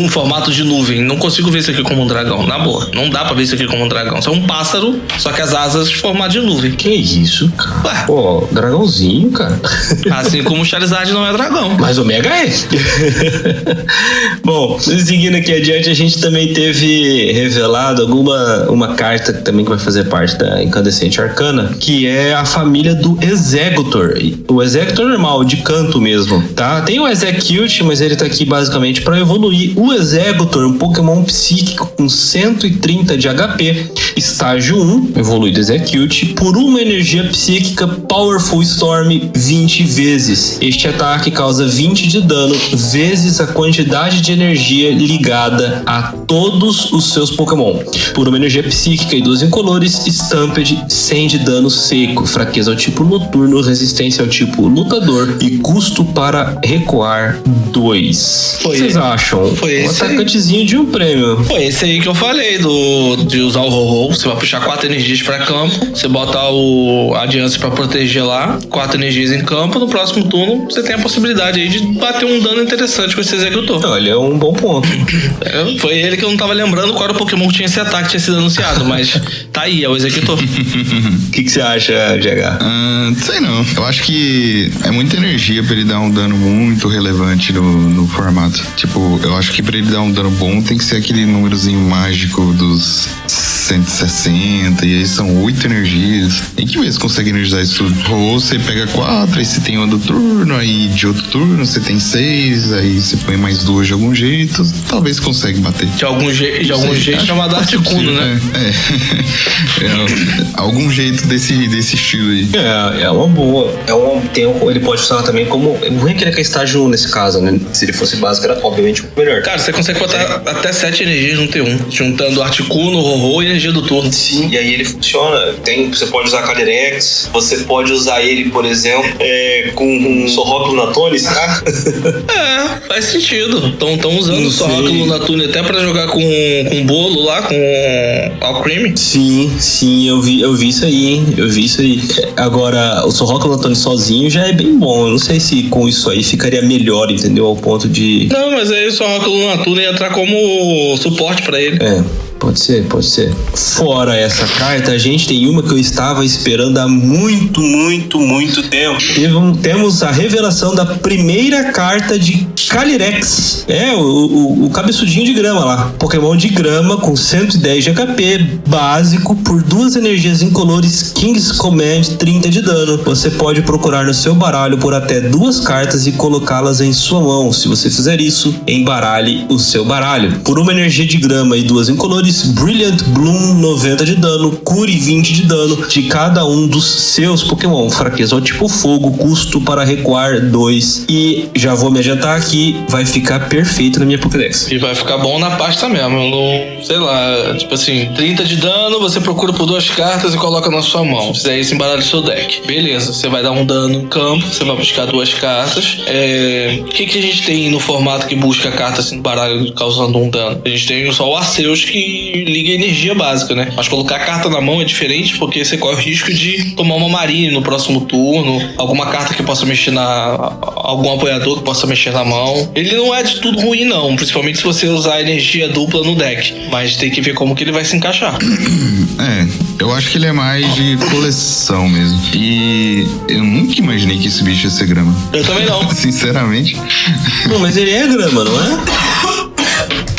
formato de nuvem. Não consigo ver isso aqui como um dragão, na boa. Não dá pra ver isso aqui como um dragão. Isso é um pássaro, só que as asas formato de nuvem. Que isso, cara? Ué. Pô, dragãozinho, cara. Assim como o Charizard não é dragão. Mas o Mega é. Bom, seguindo aqui adiante, a gente também teve revelado uma carta também que vai fazer parte da Incandescente Arcana, que é a família do Exeggutor. O Exeggutor normal, de canto mesmo, tá? Tem o Exeggcute, mas ele tá aqui basicamente para evoluir. O Exeggutor, um Pokémon psíquico com 130 de HP, estágio 1, evolui do Exeggcute, por uma energia psíquica Powerful Storm 20 vezes. Este ataque causa 20 de dano vezes a quantidade de energia ligada a todos os seus Pokémon. Por uma energia psíquica e 2 incolores, Stampede 100 de dano seco, fraqueza ao tipo noturno, resistência ao tipo lutador e custo para recuar 2. O que vocês acham? Foi um esse aí. atacantezinho de um prêmio. Foi esse aí que eu falei, de usar o Ho-Ho. Você vai puxar 4 energias pra campo, você bota a Adiance pra proteger lá, 4 energias em campo, no próximo turno você tem a possibilidade aí de bater um dano interessante com esse Exeggutor. Olha, é um bom ponto. Foi ele que eu não tava lembrando qual era o Pokémon que tinha esse ataque, tinha sido anunciado, mas tá aí, é o Exeggutor. O que você acha, GH? Sei não. Eu acho que é muita energia pra ele dar um dano muito relevante no formato. Tipo, eu acho que pra ele dar um dano bom tem que ser aquele númerozinho mágico dos 160, e aí são 8 energias. Tem que ver se consegue energizar isso tudo. Ou você pega 4, aí você tem uma do turno, aí de outro turno você tem 6, aí você põe mais 2 de algum jeito, talvez consegue bater. De algum jeito chamado Articuno, né? Algum jeito desse estilo aí. É uma boa. Ele pode funcionar também como. O ruim é que ele é estágio 1 nesse caso, né? Se ele fosse básico, era obviamente o melhor. Cara, você consegue botar até 7 energias no T1, juntando Articuno, Ho-Ho e energia do turno. Sim, e aí ele funciona. Você pode usar Calyrex, você pode usar ele, por exemplo, com um Sorrock Lunatone, tá? Faz sentido. Estão usando o Sorrock Lunatone até pra jogar com bolo lá, com Alcremie. Sim, eu vi isso aí, hein? Eu vi isso aí. Agora, o Sorrock Lunatone sozinho já é bem bom. Eu não sei se com isso aí ficaria melhor, entendeu? Ao ponto de... Não, mas aí o Sorrock Lunatone ia entrar como suporte pra ele. Pode ser. Fora essa carta, a gente tem uma que eu estava esperando há muito tempo. Temos a revelação da primeira carta de Calyrex. O cabeçudinho de grama lá. Pokémon de grama com 110 de HP, básico, por 2 energias incolores, King's Command, 30 de dano. Você pode procurar no seu baralho por até 2 cartas e colocá-las em sua mão. Se você fizer isso, embaralhe o seu baralho. Por 1 energia de grama e 2 incolores, Brilliant Bloom, 90 de dano, Cure 20 de dano de cada um dos seus Pokémon. Fraqueza ao tipo fogo, custo para recuar 2. E já vou me adiantar aqui, vai ficar perfeito na minha Pokédex. E vai ficar bom na pasta mesmo. Sei lá, tipo assim, 30 de dano, você procura por 2 cartas e coloca na sua mão. Se fizer isso, embaralha o seu deck. Beleza, você vai dar um dano no campo, você vai buscar 2 cartas. O que a gente tem no formato que busca cartas assim, no baralho causando um dano? A gente tem só o Arceus que liga a energia básica, né? Mas colocar a carta na mão é diferente porque você corre o risco de tomar uma Marine no próximo turno, alguma carta que possa mexer algum apoiador que possa mexer na mão. Ele não é de tudo ruim, não, principalmente se você usar energia dupla no deck, mas tem que ver como que ele vai se encaixar. Eu acho que ele é mais de coleção mesmo. E eu nunca imaginei que esse bicho ia ser grama. Eu também não. Sinceramente. Não, mas ele é grama, não é?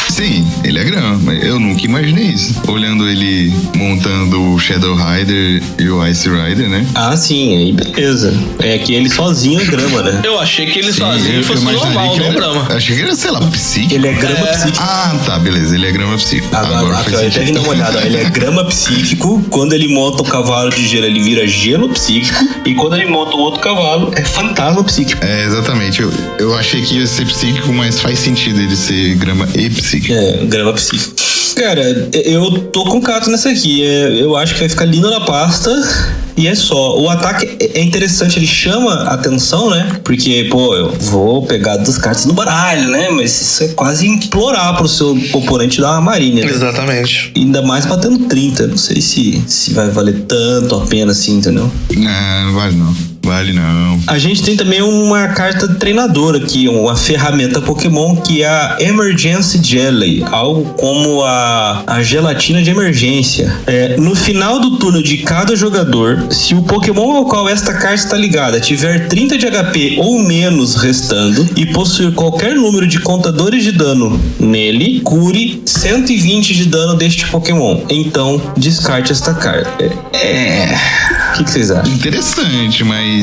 Sim, ele é grama, mas eu nunca imaginei isso. Olhando ele montando o Shadow Rider e o Ice Rider, né? Ah, sim, aí beleza. É que ele sozinho é grama, né? Eu achei que ele sozinho fosse normal, não grama. Eu achei que era, sei lá, psíquico. Ele é grama psíquico. Ah, tá, beleza, ele é grama psíquico. Agora aqui, ó, até dar uma olhada, ó, ele é grama psíquico. Quando ele monta o cavalo de gelo, ele vira gelo psíquico. E quando ele monta o outro cavalo, é fantasma psíquico. Exatamente. Eu achei que ia ser psíquico, mas faz sentido ele ser grama e psíquico. Grama psíquico. Cara, eu tô com Cato nessa aqui. Eu acho que vai ficar lindo na pasta. E é só. O ataque é interessante, ele chama a atenção, né? Porque, eu vou pegar 2 cartas no baralho, né? Mas isso é quase implorar pro seu oponente dar uma Marine, né? Exatamente. Ainda mais batendo 30. Não sei se vai valer tanto a pena assim, entendeu? Não vale não. Vale não. A gente tem também uma carta treinadora aqui, uma ferramenta Pokémon, que é a Emergency Jelly, algo como a gelatina de emergência. No final do turno de cada jogador, se o Pokémon ao qual esta carta está ligada tiver 30 de HP ou menos restando e possuir qualquer número de contadores de dano nele, cure 120 de dano deste Pokémon. Então, descarte esta carta. O que vocês acham? Interessante, mas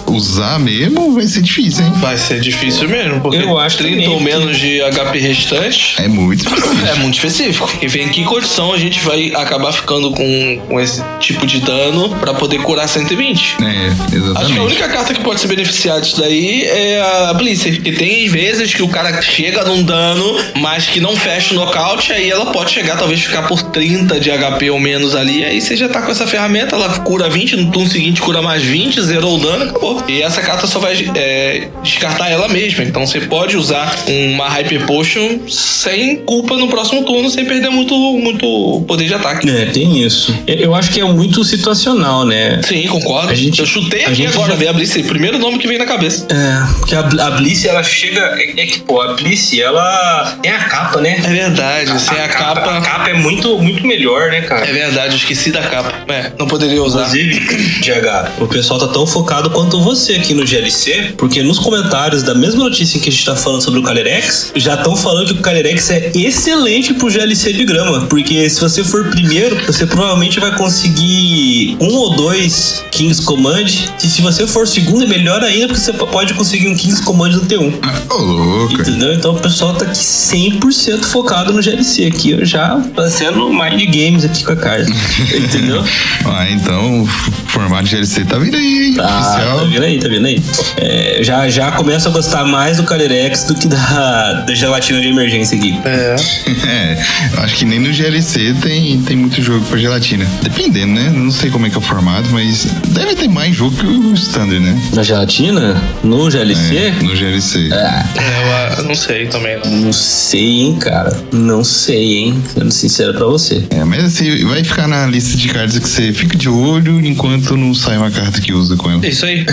usar mesmo vai ser difícil, hein? Vai ser difícil mesmo, porque eu acho 30 ou menos de HP restante é muito específico. É muito específico. E vem em que condição a gente vai acabar ficando com esse tipo de dano pra poder curar 120. Exatamente. Acho que a única carta que pode se beneficiar disso daí é a Blissey. Que tem vezes que o cara chega num dano, mas que não fecha o nocaute, aí ela pode chegar, talvez ficar por 30 de HP ou menos ali, aí você já tá com essa ferramenta, ela cura 20, no turno seguinte cura mais 20, zerou o dano, acabou. E essa carta só vai descartar ela mesma, então você pode usar uma Hyper Potion sem culpa no próximo turno, sem perder muito poder de ataque. Tem isso. Eu acho que é muito situacional, né? Sim, concordo. Eu chutei aqui agora, ver a Blissey, primeiro nome que vem na cabeça. Porque a Blissey, ela chega... a Blissey, ela tem a capa, né? É verdade, sem a capa... A capa é muito melhor, né, cara? É verdade, eu esqueci da capa. Não poderia usar. Inclusive, GH, o pessoal tá tão focado quanto você aqui no GLC, porque nos comentários da mesma notícia que a gente tá falando sobre o Calyrex, já estão falando que o Calyrex é excelente pro GLC de grama, porque se você for primeiro, você provavelmente vai conseguir 1 ou 2 King's Command, e se você for segundo é melhor ainda, porque você pode conseguir um King's Command no T1. Louco. Entendeu? Então o pessoal tá aqui 100% focado no GLC aqui, eu já fazendo mind games aqui com a carta. Entendeu? Então formato de GLC tá vindo aí, hein? Oficial. Tá vindo aí. Já começo a gostar mais do Calyrex do que da gelatina de emergência aqui. Eu acho que nem no GLC tem muito jogo pra gelatina. Dependendo, né? Não sei como é que é o formato, mas deve ter mais jogo que o Standard, né? Na gelatina? No GLC? No GLC. Eu não sei também, não. Não sei, hein, cara. Não sei, hein. Sendo sincero pra você. Mas assim, vai ficar na lista de cartas que você fica de olho enquanto não sai uma carta que usa com ela. É isso aí.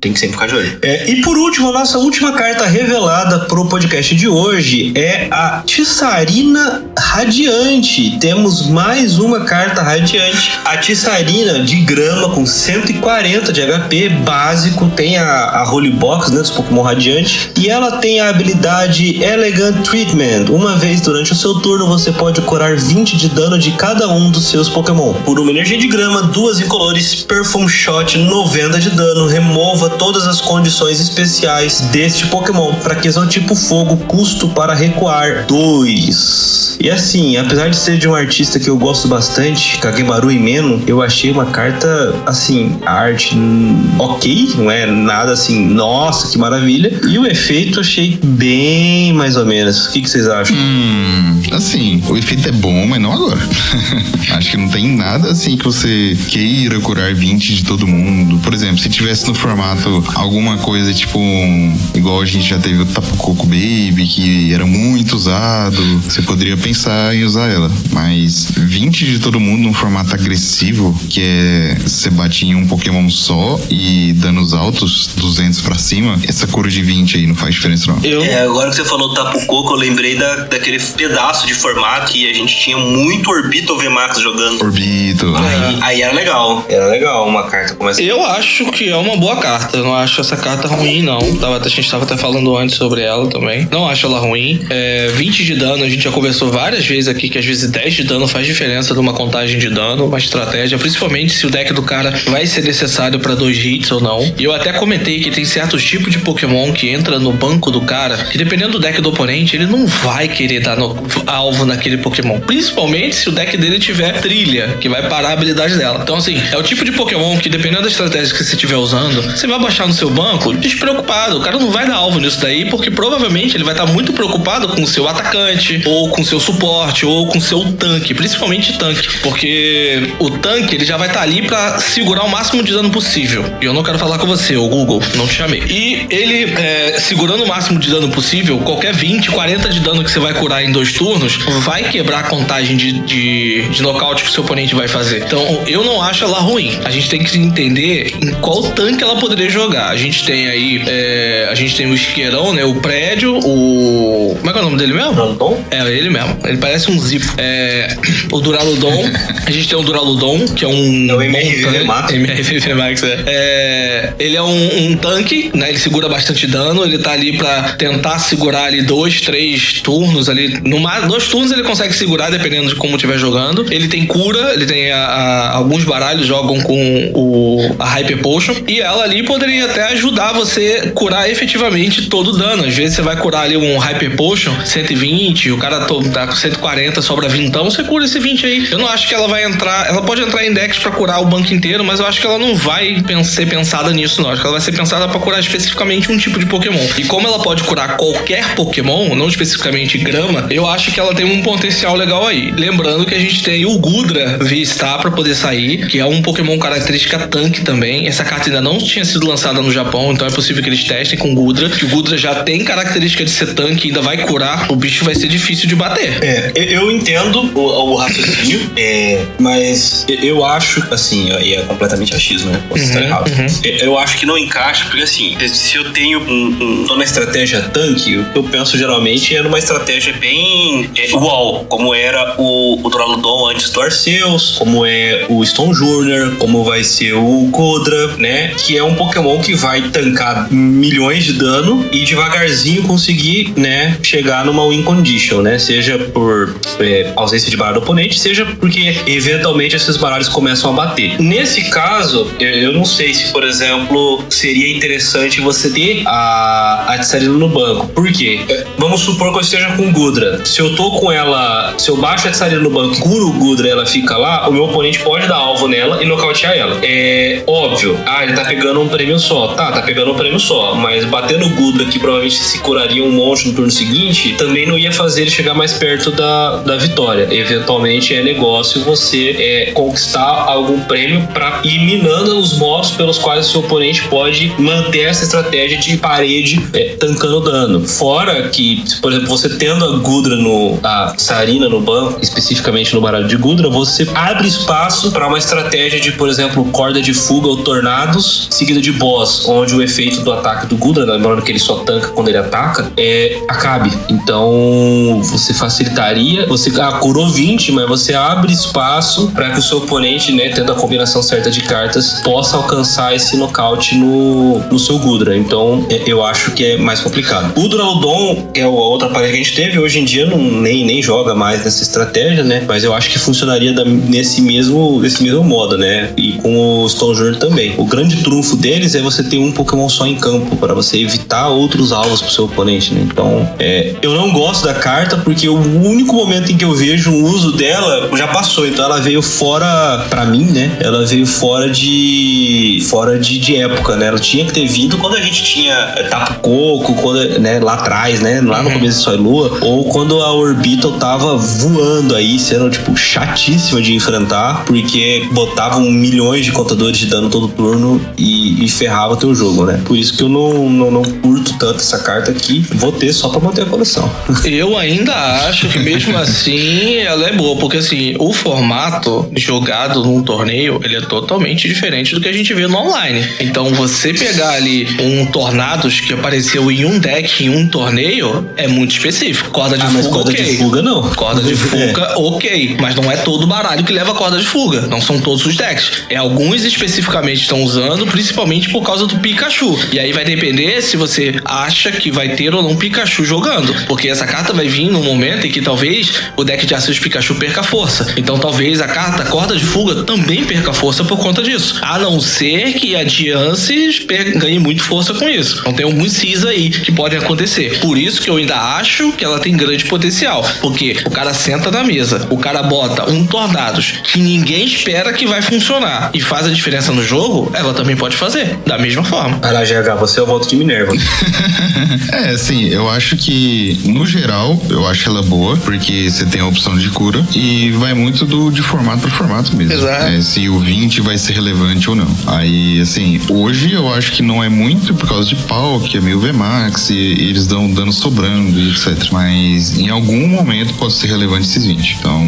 Tem que sempre ficar de olho. E por último, a nossa última carta revelada pro podcast de hoje é a Tissarina Radiante. Temos mais uma carta radiante. A Tissarina de grama com 140 de HP, básico. Tem a Holy Box, né, dos Pokémon Radiante. E ela tem a habilidade Elegant Treatment. Uma vez durante o seu turno, você pode curar 20 de dano de cada um dos seus Pokémon. Por uma energia de grama, 2 incolores, Perfume Shot, 90 de dano. Remova todas as condições especiais deste Pokémon. Fraqueza tipo fogo, custo para recuar 2. E assim, apesar de ser de um artista que eu gosto bastante, Kagemaru Himeno, eu achei uma carta, assim, a arte ok, não é nada assim, nossa, que maravilha. E o efeito achei bem mais ou menos. O que vocês acham? Assim, o efeito é bom, mas não agora. Acho que não tem nada assim que você queira curar 20 de todo mundo. Por exemplo, se tivesse no formato alguma coisa tipo igual a gente já teve o Tapu Koko Baby, que era muito usado, você poderia pensar em usar ela. Mas 20 de todo mundo num formato agressivo, que é você bate em um Pokémon só e danos altos, 200 pra cima, essa cura de 20 aí não faz diferença não. Agora que você falou do Tapu Koko, eu lembrei daquele pedaço de formato que a gente tinha muito Orbital VMAX jogando. Orbital. Aí era legal. Era legal uma carta como essa. Eu acho que é uma boa carta. Eu não acho essa carta ruim, não. A gente tava até falando antes sobre ela também. Não acho ela ruim. 20 de dano, a gente já conversou várias vezes aqui que às vezes 10 de dano faz diferença numa contagem de dano, uma estratégia, principalmente se o deck do cara vai ser necessário pra 2 hits ou não. E eu até comentei que tem certos tipos de Pokémon que entra no banco do cara, que dependendo do deck do oponente, ele não vai querer dar alvo naquele Pokémon. Principalmente se o deck dele tiver trilha, que vai parar a habilidade dela. Então assim, é o tipo de Pokémon que dependendo da estratégia que você estiver usando, você vai baixar no seu banco despreocupado. O cara não vai dar alvo nisso daí, porque provavelmente ele vai estar muito preocupado com o seu atacante, ou com o seu suporte, ou com o seu tanque, principalmente tanque, porque o tanque ele já vai estar ali pra segurar o máximo de dano possível. E eu não quero falar com você, ô Google, não te chamei. E ele, segurando o máximo de dano possível, qualquer 20, 40 de dano que você vai curar em 2 turnos, vai quebrar a contagem de nocaute que o seu oponente vai fazer. Então, eu não acho ela ruim. A gente tem que entender em qual tanque ela poderia jogar. A gente tem aí, a gente tem o isqueirão, né? O prédio, o... Como é que é o nome dele mesmo? Duraludon? Ele mesmo. Ele parece um Zip. O Duraludon. A gente tem o Duraludon, que é um... É o MRV Max. MRV Max, ele é um tanque, né? Ele segura bastante dano. Ele tá ali pra tentar segurar ali 2, 3 turnos ali. 2 turnos ele consegue segurar, dependendo de como estiver jogando. Ele tem cura, ele tem alguns baralhos jogam com a Hyper Potion. E ela ali poderia até ajudar você a curar efetivamente todo o dano. Às vezes você vai curar ali um Hyper Potion, 120, o cara tá com 140, sobra 20, então você cura esse 20 aí. Eu não acho que ela vai entrar, ela pode entrar em decks pra curar o banco inteiro, mas eu acho que ela não vai ser pensada nisso, não. Acho que ela vai ser pensada pra curar especificamente um tipo de Pokémon. E como ela pode curar qualquer Pokémon, não especificamente grama, eu acho que ela tem um potencial legal aí. Lembrando que a gente tem o Gudra V-Star pra poder sair, que é um Pokémon característica tanque também. Essa carta ainda não tinha sido lançada no Japão, então é possível que eles testem com o Gudra, que o Gudra já tem característica de ser tanque, ainda vai curar, o bicho vai ser difícil de bater. Eu entendo o raciocínio, mas eu acho, assim, e é completamente achismo, né? Posso estar errado. Eu acho que não encaixa, porque assim, se eu tenho tô na estratégia tanque, o que eu penso geralmente é numa estratégia bem UOL, como era o Duraludon antes do Arceus, como é o Stone Jr., como vai ser o Kodra, né? Que é um Pokémon Pokémon que vai tancar milhões de dano e devagarzinho conseguir, né, chegar numa win condition, né? Seja por ausência de baralho do oponente, seja porque eventualmente esses baralhos começam a bater. Nesse caso, eu não sei se, por exemplo, seria interessante você ter a Tsarina no banco. Por quê? Vamos supor que eu esteja com Gudra. Se eu tô com ela, se eu baixo a Tsarina no banco, curo o Gudra e ela fica lá, o meu oponente pode dar alvo nela e nocautear ela. É óbvio. Ele tá pegando um prêmio só. Tá pegando um prêmio só. Mas batendo o Gudra, que provavelmente se curaria um monstro no turno seguinte, também não ia fazer ele chegar mais perto da vitória. Eventualmente é negócio você conquistar algum prêmio pra ir minando os modos pelos quais o seu oponente pode manter essa estratégia de parede tancando dano. Fora que, por exemplo, você tendo a Gudra a Tsarina no banco, especificamente no baralho de Gudra, você abre espaço para uma estratégia de, por exemplo, corda de fuga ou tornados, seguida de boss, onde o efeito do ataque do Gudra, lembrando que ele só tanca quando ele ataca, acabe. Então, você facilitaria, você curou 20, mas você abre espaço para que o seu oponente, né, tendo a combinação certa de cartas, possa alcançar esse nocaute no seu Gudra. Então, eu acho que é mais complicado. O Duraludon é a outra parede que a gente teve. Hoje em dia nem joga mais nessa estratégia, né? Mas eu acho que funcionaria nesse mesmo modo, né? E com o Stone Jr. também. O grande trunfo deles é você ter um Pokémon só em campo, para você evitar outros alvos pro seu oponente, né? Então, eu não gosto da carta porque o único momento em que eu vejo um uso dela já passou. Então ela veio fora, pra mim, né? Ela veio fora de época, né? Ela tinha que ter vindo quando a gente tinha Tapu Koko, quando, né, lá atrás, né? Lá no começo de Sol e Lua, ou quando a Orbital tava voando aí, sendo, tipo, chatíssima de enfrentar, porque botavam milhões de contadores de dano todo turno e ferrava o teu jogo, né? Por isso que eu não curto tanto essa carta aqui. Vou ter só pra manter a coleção. Eu ainda acho que mesmo assim ela é boa, porque assim, o formato jogado num torneio, ele é totalmente diferente do que a gente vê no online. Então você pegar ali um Tornados que apareceu em um deck, em um torneio, é muito específico. Corda de fuga, mas corda de fuga não. Corda de fuga, ok. Mas não é todo baralho que leva corda de fuga. Não são todos os decks. Alguns especificamente estão usando, principalmente por causa do Pikachu. E aí vai depender se você acha que vai ter ou não Pikachu jogando. Porque essa carta vai vir num momento em que talvez o deck de Arceus Pikachu perca força. Então talvez a carta corda de fuga também perca força por conta disso. A não ser que a Diancie ganhe muito força com isso. Então tem alguns cis aí que podem acontecer. Por isso que eu ainda acho que ela tem grande potencial. Porque o cara senta na mesa, o cara bota um Tornados que ninguém espera que vai funcionar e faz a diferença no jogo, ela também pode fazer, da mesma forma. Cara, GH, você é o voto de Minerva. Assim, eu acho que, no geral, eu acho ela boa, porque você tem a opção de cura e vai muito de formato para formato mesmo. Exato. Se o 20 vai ser relevante ou não. Aí, assim, hoje eu acho que não é muito por causa de pau, que é meio VMAX e eles dão dano sobrando e etc. Mas em algum momento pode ser relevante esses 20. Então,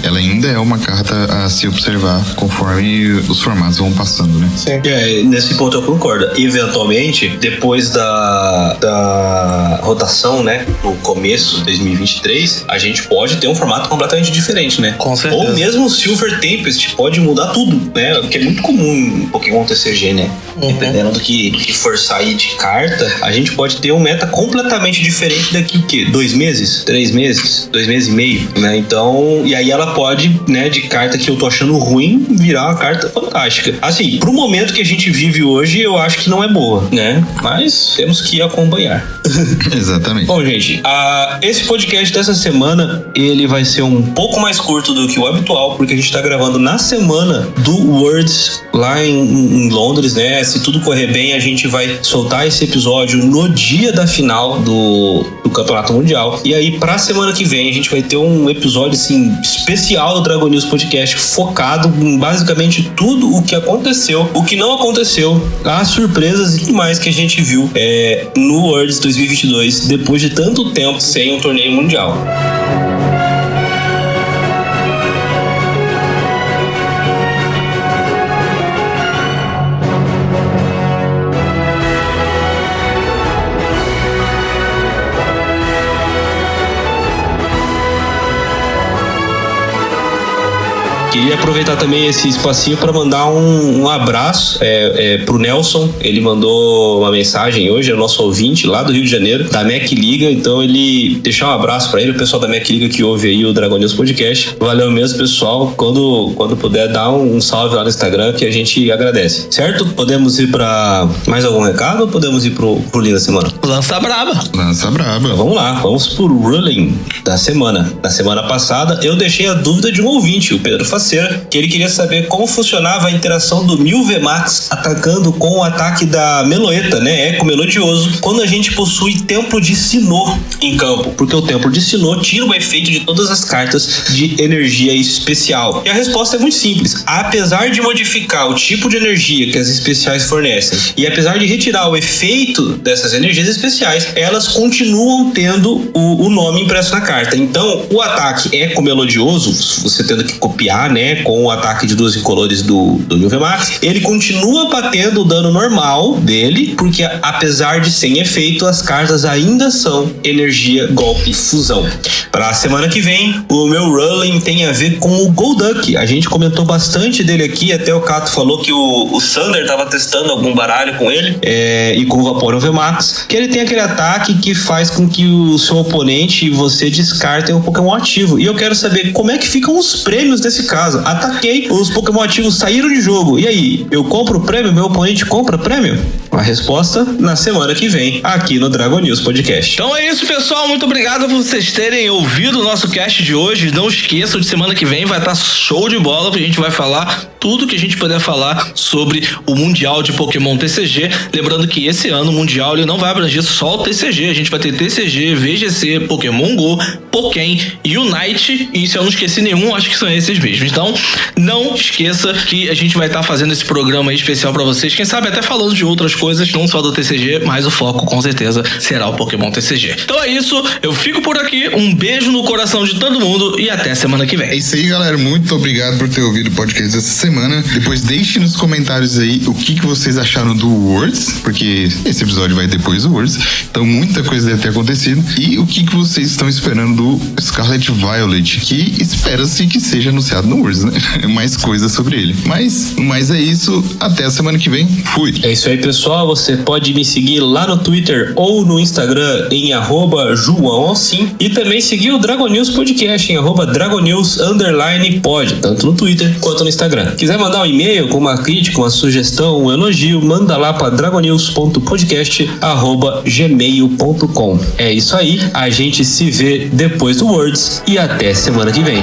ela ainda é uma carta a se observar conforme os formatos vão passando, né? Sim. Nesse ponto eu concordo. Eventualmente, depois da rotação, né, no começo de 2023, a gente pode ter um formato completamente diferente, né? Com certeza. Ou mesmo o Silver Tempest pode mudar tudo, né? O que é muito comum em Pokémon TCG, né? Dependendo do que for sair de carta, a gente pode ter um meta completamente diferente daqui o quê? 2 meses? 3 meses? 2 meses e meio, né? Então, e aí ela pode, né, de carta que eu tô achando ruim, virar uma carta fantástica. Assim, pro momento que a gente vive hoje, eu acho que não é boa, né? Mas temos que acompanhar. Exatamente. Bom, gente, esse podcast dessa semana, ele vai ser um pouco mais curto do que o habitual, porque a gente tá gravando na semana do Worlds lá em Londres, né? Se tudo correr bem, a gente vai soltar esse episódio no dia da final do Campeonato Mundial. E aí, pra semana que vem, a gente vai ter um episódio, assim, especial do Dragon News Podcast, focado em basicamente tudo o que aconteceu, o que não aconteceu, as surpresas e tudo mais que a gente viu no Worlds 2022, depois de tanto tempo sem um torneio mundial. Queria aproveitar também esse espacinho para mandar um abraço pro Nelson. Ele mandou uma mensagem hoje, é o nosso ouvinte lá do Rio de Janeiro, da Mac Liga. Então ele deixar um abraço para ele, o pessoal da Mac Liga que ouve aí o Dragon News Podcast. Valeu mesmo, pessoal. Quando puder, dar um salve lá no Instagram que a gente agradece. Certo? Podemos ir para mais algum recado ou podemos ir pro Linha da Semana? Lança braba. Lança braba. Então, vamos lá, vamos pro Ruling da semana. Na semana passada, eu deixei a dúvida de um ouvinte, o Pedro Faceira, que ele queria saber como funcionava a interação do Mil VMAX atacando com o ataque da Meloeta, né? Eco melodioso, quando a gente possui Templo de Sinnoh em campo. Porque o Templo de Sinnoh tira o efeito de todas as cartas de energia especial. E a resposta é muito simples. Apesar de modificar o tipo de energia que as especiais fornecem e apesar de retirar o efeito dessas energias especiais, elas continuam tendo o nome impresso na carta. Então, o ataque Eco melodioso, você tendo que copiar, né, com o ataque de 2 incolores do Mil VMAX, ele continua batendo o dano normal dele, porque apesar de sem efeito, as cartas ainda são energia, golpe, fusão. Para a semana que vem, o meu Ruling tem a ver com o Golduck. A gente comentou bastante dele aqui, até o Cato falou que o Sander estava testando algum baralho com ele, e com o Vaporeon VMAX, que ele tem aquele ataque que faz com que o seu oponente e você descartem um Pokémon ativo. E eu quero saber como é que ficam os prêmios desse caso. Ataquei, os Pokémon ativos saíram de jogo. E aí, eu compro o prêmio? Meu oponente compra o prêmio? A resposta na semana que vem, aqui no Dragon News Podcast. Então é isso, pessoal. Muito obrigado por vocês terem ouvido o nosso cast de hoje. Não esqueçam, de semana que vem vai estar show de bola, porque a gente vai falar tudo que a gente puder falar sobre o Mundial de Pokémon TCG. Lembrando que esse ano o Mundial ele não vai abranger só o TCG. A gente vai ter TCG, VGC, Pokémon GO, Pokémon, Unite, e se eu não esqueci nenhum, acho que são esses mesmos. Então, não esqueça que a gente vai estar fazendo esse programa aí especial pra vocês. Quem sabe até falando de outras coisas, não só do TCG, mas o foco com certeza será o Pokémon TCG. Então é isso, eu fico por aqui. Um beijo no coração de todo mundo e até semana que vem. É isso aí, galera. Muito obrigado por ter ouvido o podcast dessa semana. Depois deixe nos comentários aí o que vocês acharam do Worlds, porque esse episódio vai depois do Worlds. Então muita coisa deve ter acontecido. E o que vocês estão esperando do Scarlet Violet, que espera-se que seja anunciado no Worlds, né? Mais coisas sobre ele. Mas é isso. Até a semana que vem. Fui. É isso aí, pessoal. Você pode me seguir lá no Twitter ou no Instagram em @JoãoAlcim, e também seguir o Dragon News Podcast em @DragonNews_pod, tanto no Twitter quanto no Instagram. Quiser mandar um e-mail com uma crítica, uma sugestão, um elogio, manda lá para dragonnews.podcast@gmail.com. É isso aí. A gente se vê depois do Worlds e até semana que vem.